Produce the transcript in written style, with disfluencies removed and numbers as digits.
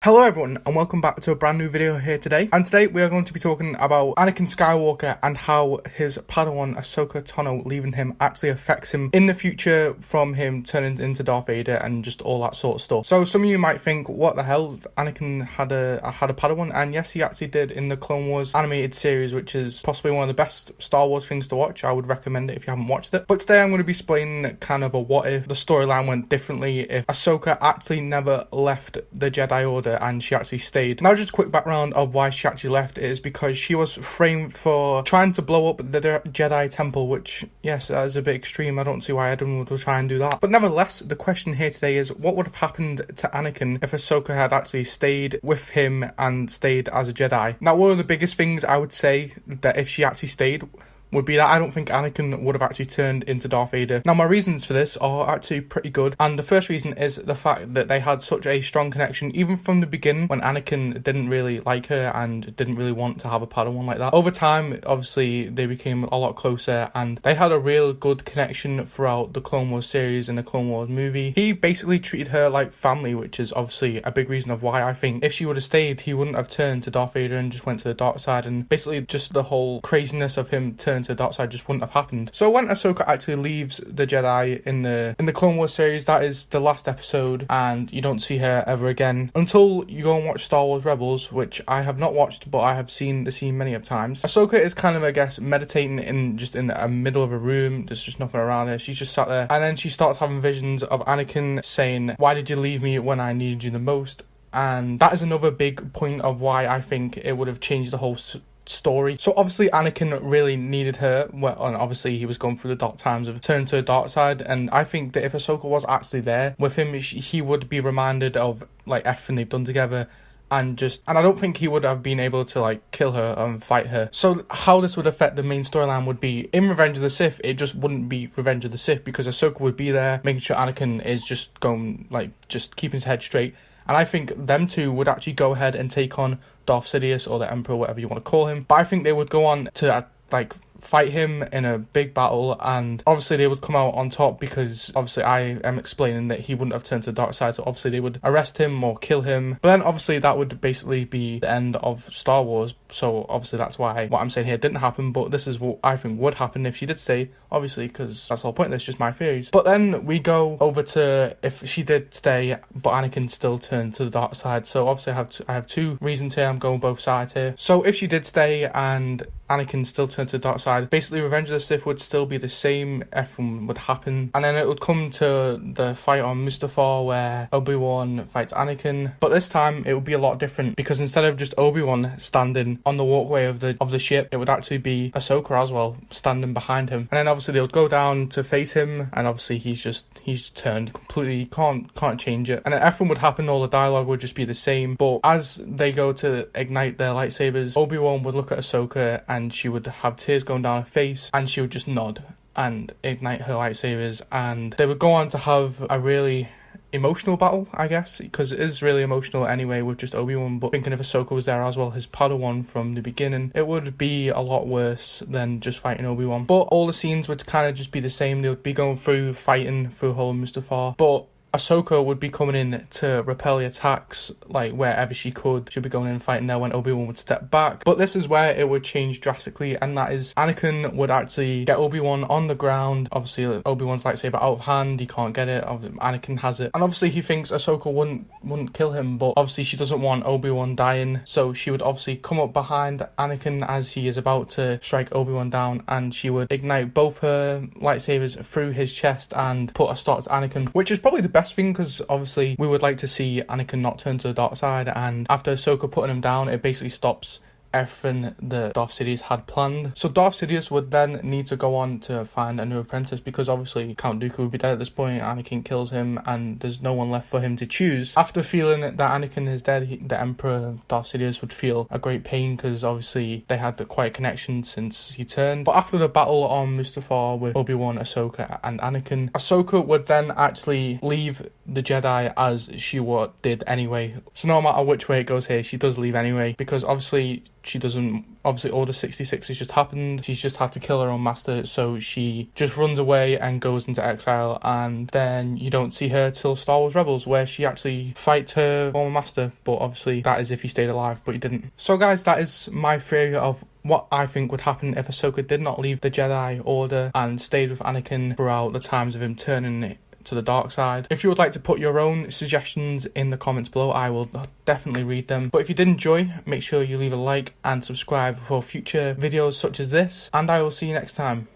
Hello everyone and welcome back to a brand new video here today, and today we are going to be talking about Anakin Skywalker and how his Padawan Ahsoka Tano leaving him actually affects him in the future, from him turning into Darth Vader and just all that sort of stuff. So some of you might think, what the hell, Anakin had a Padawan, and yes, he actually did in the Clone Wars animated series, which is possibly one of the best Star Wars things to watch. I would recommend it if you haven't watched it. But today I'm going to be explaining kind of a what if the storyline went differently, if Ahsoka actually never left the Jedi Order and she actually stayed. Now, just a quick background of why she actually left is because she was framed for trying to blow up the Jedi Temple, which, yes, that is a bit extreme. I don't see why anyone would try and do that. But nevertheless, the question here today is, what would have happened to Anakin if Ahsoka had actually stayed with him and stayed as a Jedi? Now, one of the biggest things I would say that if she actually stayed would be that I don't think Anakin would have actually turned into Darth Vader. Now, my reasons for this are actually pretty good, and the first reason is the fact that they had such a strong connection even from the beginning, when Anakin didn't really like her and didn't really want to have a Padawan like that. Over time, obviously, they became a lot closer, and they had a real good connection throughout the Clone Wars series and the Clone Wars movie. He basically treated her like family, which is obviously a big reason of why I think if she would have stayed, he wouldn't have turned to Darth Vader and just went to the dark side, and basically just the whole craziness of him turning to the dark side just wouldn't have happened. So when Ahsoka actually leaves the Jedi in the Clone Wars series, that is the last episode, and you don't see her ever again until you go and watch Star Wars Rebels, which I have not watched, but I have seen the scene many of times. Ahsoka is kind of, I guess, meditating in the middle of a room. There's just nothing around her. She's just sat there, and then she starts having visions of Anakin saying, "Why did you leave me when I needed you the most?" And that is another big point of why I think it would have changed the whole story. So obviously Anakin really needed her, well, and obviously he was going through the dark times of turning to the dark side, and I think that if Ahsoka was actually there with him, he would be reminded of like everything they've done together, and I don't think he would have been able to like kill her and fight her. So how this would affect the main storyline would be, in Revenge of the Sith, it just wouldn't be Revenge of the Sith, because Ahsoka would be there making sure Anakin is just going, like, just keeping his head straight. And I think them two would actually go ahead and take on Darth Sidious, or the Emperor, whatever you want to call him. But I think they would go on to fight him in a big battle, and obviously they would come out on top, because obviously I am explaining that he wouldn't have turned to the dark side, so obviously they would arrest him or kill him. But then obviously that would basically be the end of Star Wars, so obviously that's why what I'm saying here didn't happen, but this is what I think would happen if she did stay, obviously, because that's the whole point. That's just my theories. But then we go over to if she did stay but Anakin still turned to the dark side. So obviously I have two reasons here. I'm going both sides here. So if she did stay and Anakin still turned to the dark side, basically Revenge of the Sith would still be the same, everything would happen, and then it would come to the fight on Mustafar where Obi-Wan fights Anakin. But this time it would be a lot different, because instead of just Obi-Wan standing on the walkway of the ship, it would actually be Ahsoka as well standing behind him, and then obviously they would go down to face him, and obviously he's turned completely, can't change it, and then everything would happen, all the dialogue would just be the same. But as they go to ignite their lightsabers, Obi-Wan would look at Ahsoka, and she would have tears going down her face, and she would just nod and ignite her lightsabers, and they would go on to have a really emotional battle, I guess, because it is really emotional anyway with just Obi-Wan. But thinking if Ahsoka was there as well, his Padawan from the beginning, it would be a lot worse than just fighting Obi-Wan. But all the scenes would kind of just be the same. They would be going through fighting through whole Mustafar, but Ahsoka would be coming in to repel the attacks, like wherever she could. She'd be going in and fighting there when Obi-Wan would step back. But this is where it would change drastically, and that is Anakin would actually get Obi-Wan on the ground. Obviously Obi-Wan's lightsaber out of hand, he can't get it, Anakin has it, and obviously he thinks Ahsoka wouldn't kill him, but obviously she doesn't want Obi-Wan dying, so she would obviously come up behind Anakin as he is about to strike Obi-Wan down, and she would ignite both her lightsabers through his chest and put a stop to Anakin, which is probably the best thing, because obviously we would like to see Anakin not turn to the dark side, and after Ahsoka putting him down, it basically stops everything that Darth Sidious had planned. So Darth Sidious would then need to go on to find a new apprentice, because obviously Count Dooku would be dead at this point. Anakin kills him, and there's no one left for him to choose. After feeling that Anakin is dead, the Emperor Darth Sidious would feel a great pain, because obviously they had quite a connection since he turned. But after the battle on Mustafar with Obi-Wan, Ahsoka and Anakin, Ahsoka would then actually leave the Jedi as she did anyway. So no matter which way it goes here, she does leave anyway, because obviously she doesn't, obviously Order 66 has just happened, she's just had to kill her own master, so she just runs away and goes into exile, and then you don't see her till Star Wars Rebels, where she actually fights her former master, but obviously that is if he stayed alive, but he didn't. So guys, that is my theory of what I think would happen if Ahsoka did not leave the Jedi Order and stayed with Anakin throughout the times of him turning it to the dark side. If you would like to put your own suggestions in the comments below, I will definitely read them. But if you did enjoy, make sure you leave a like and subscribe for future videos such as this, and I will see you next time.